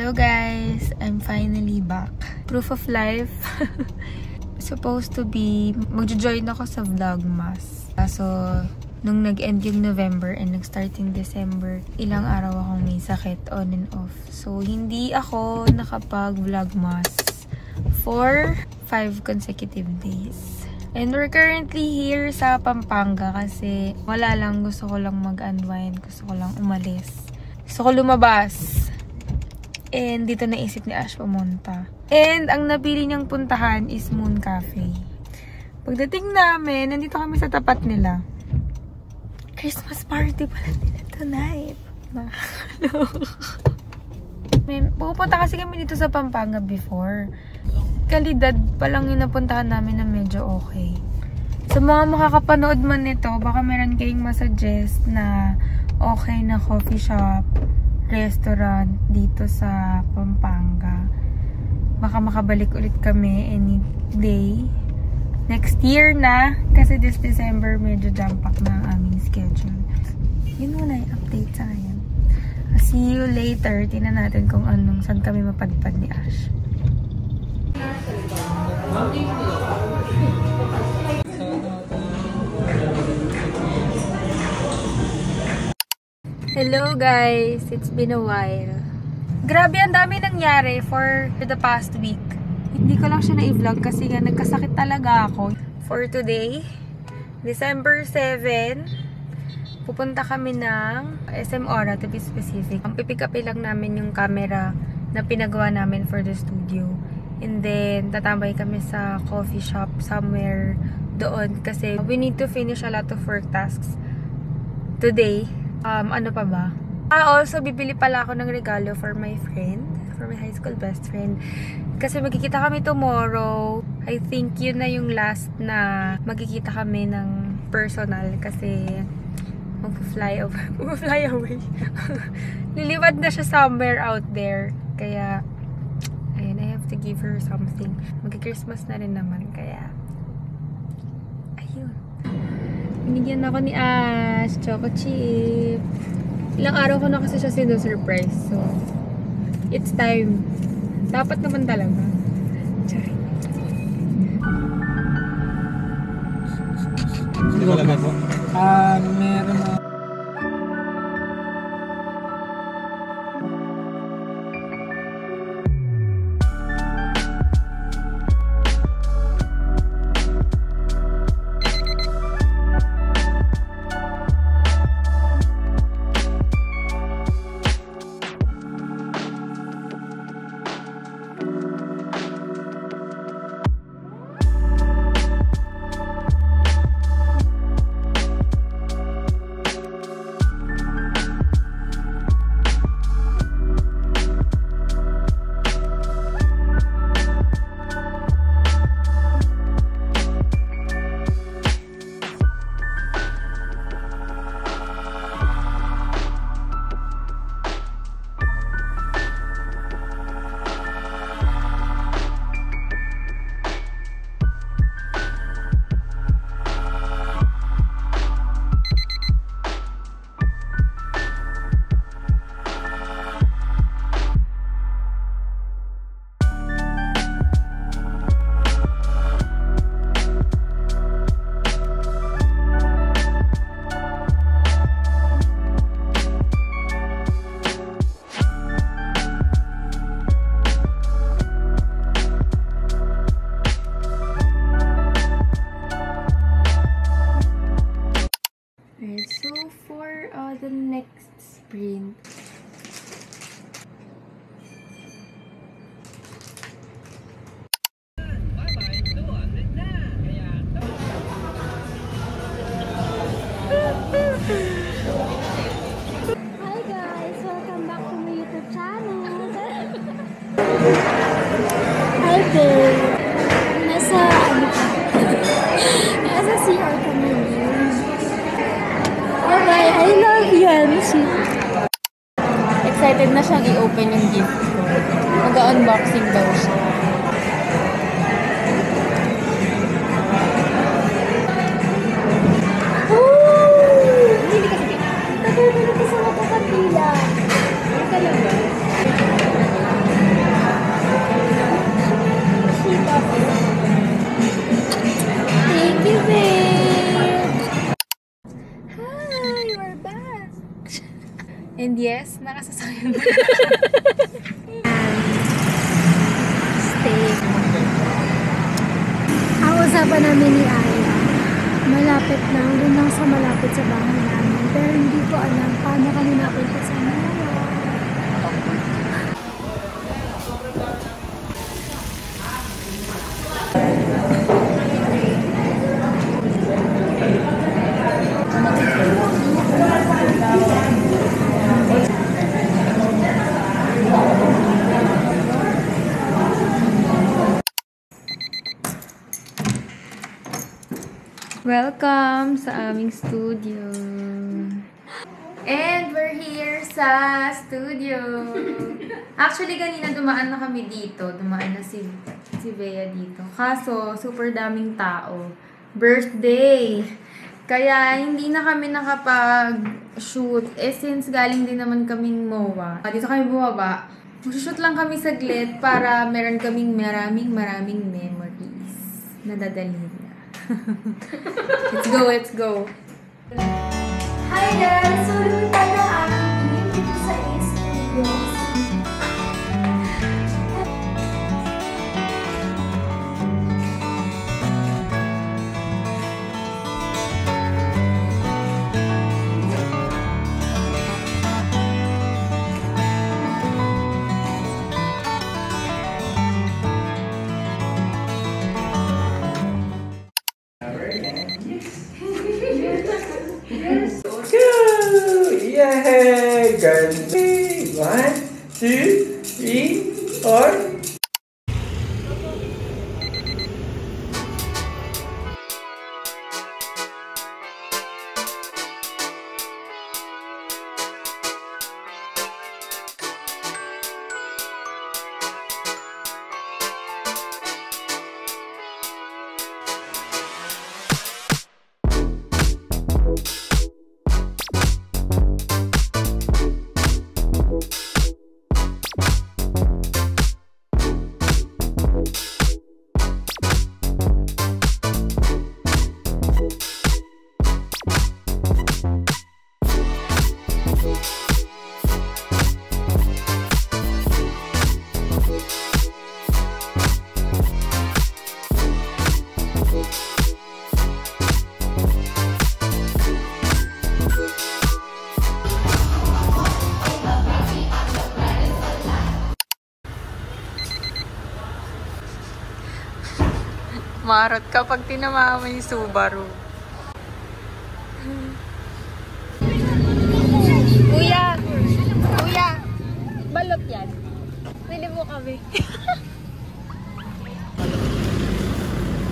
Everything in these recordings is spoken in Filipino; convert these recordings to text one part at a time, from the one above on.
Hello guys! I'm finally back. Proof of life. Supposed to be, magjo-join ako sa Vlogmas. So, nung nag-end yung November and nag-starting December, ilang araw akong may sakit on and off. So, hindi ako nakapag-Vlogmas for 5 consecutive days. And we're currently here sa Pampanga kasi wala lang, gusto ko lang mag-unwind, gusto ko lang umalis. Gusto ko lumabas. And dito naisip ni Ash pumunta. And ang napili niyang puntahan is Moon Cafe. Pagdating namin, nandito kami sa tapat nila. Christmas party pala nila tonight. Pupunta kasi kami dito sa Pampanga before. Kalidad pa lang yung napuntahan namin na medyo okay. Sa mga makakapanood man nito, baka meron kayong masuggest na okay na coffee shop, restaurant dito sa Pampanga. Baka makabalik ulit kami any day. Next year na, kasi this December medyo jam-pack na ang aming schedule. Yun muna yung update sa ngayon. See you later. Tingnan natin kung saan kami mapadpad ni Ash. Hello guys! It's been a while. Grabe, ang dami nangyari for the past week. Hindi ko lang siya na-vlog kasi nga nagkasakit talaga ako. For today, December 7, pupunta kami ng SM Aura to be specific. Ang pipick up lang namin yung camera na pinagawa namin for the studio. And then, tatambay kami sa coffee shop somewhere doon kasi we need to finish a lot of work tasks today. Ano pa ba? Also, bibili pala ako ng regalo for my friend. For my high school best friend. Kasi magkikita kami tomorrow. I think yun na yung last na magkikita kami ng personal. Kasi mag-fly away. Liliwad na siya somewhere out there. Kaya, ayun, I have to give her something. Mag-Christmas na rin naman. Kaya, ayun. Binigyan ako ni Ash, choco chip. Ilang araw ko na kasi siya sino-surprise. So, it's time. Dapat naman talaga. Sorry. Hindi ko alam po. Meron na. So for the next sprint, Hi guys! Welcome back to my YouTube channel! Hi babe! Nasa CR kami. Bye-bye! I love you, Anshi! excited na siyang i-open yung gift ko. Mag-unboxing daw siya. Hindi kasi tagal mo na sa magkakapila. Talaga? And yes, nakasasakyan na. Steak. Ang usapan namin ni Aya, malapit lang, doon lang sa malapit sa bahay namin. Pero hindi ko alam paano kami napunta sa Mara. Welcome sa aming studio. And we're here sa studio. Actually, kanina dumaan na kami dito. Dumaan na si Bea dito. Kaso, super daming tao. Birthday! Kaya, hindi na kami nakapag-shoot. Since galing din naman kaming MOA. Dito kami bumaba. Mag-shoot lang kami saglit para meron kaming maraming memories na dadalhin. Let's go. Hi guys! So, lumipad ang aming team dito sa Ace Studios. Yay! Girl, 1, 2, 3, 4. Marot kapag tinama mo yung Subaru. Kuya! Kuya! Balot yan. Pili mo kami.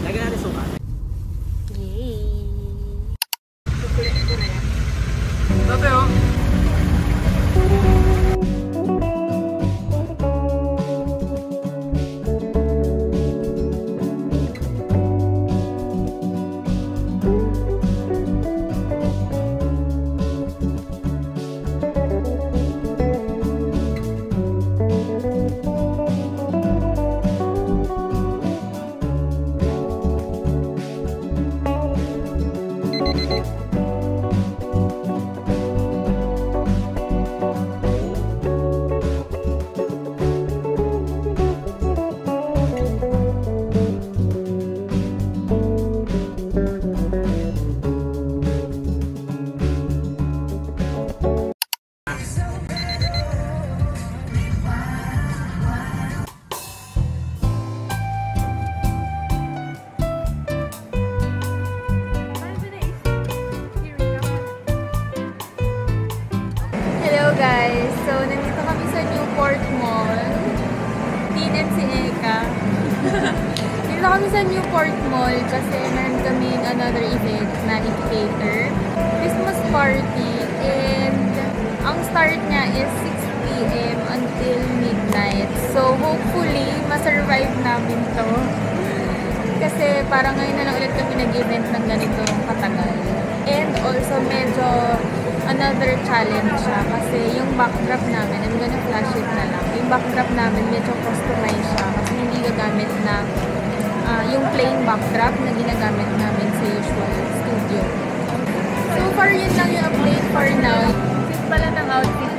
Lagyan natin suka. Yay! Sabi oh. Guys, so nandito kami sa Newport Mall. Tin and si Eka. Dito kami sa Newport Mall kasi meron kaming another event na i-cater. Christmas party, and ang start niya is 6 p.m. until midnight. So hopefully, ma-survive namin to. Kasi parang ngayon na lang ulit kami nag-event ng ganito katagal. And also medyo another challenge siya kasi yung backdrop namin, I'm gonna flash it na lang. Yung backdrop namin medyo customized siya kasi hindi gagamit na yung plain backdrop na ginagamit namin sa usual studio. So far, yun lang yung update for now. Fit pala ng outfit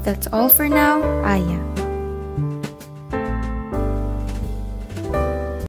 That's all for now, Aya.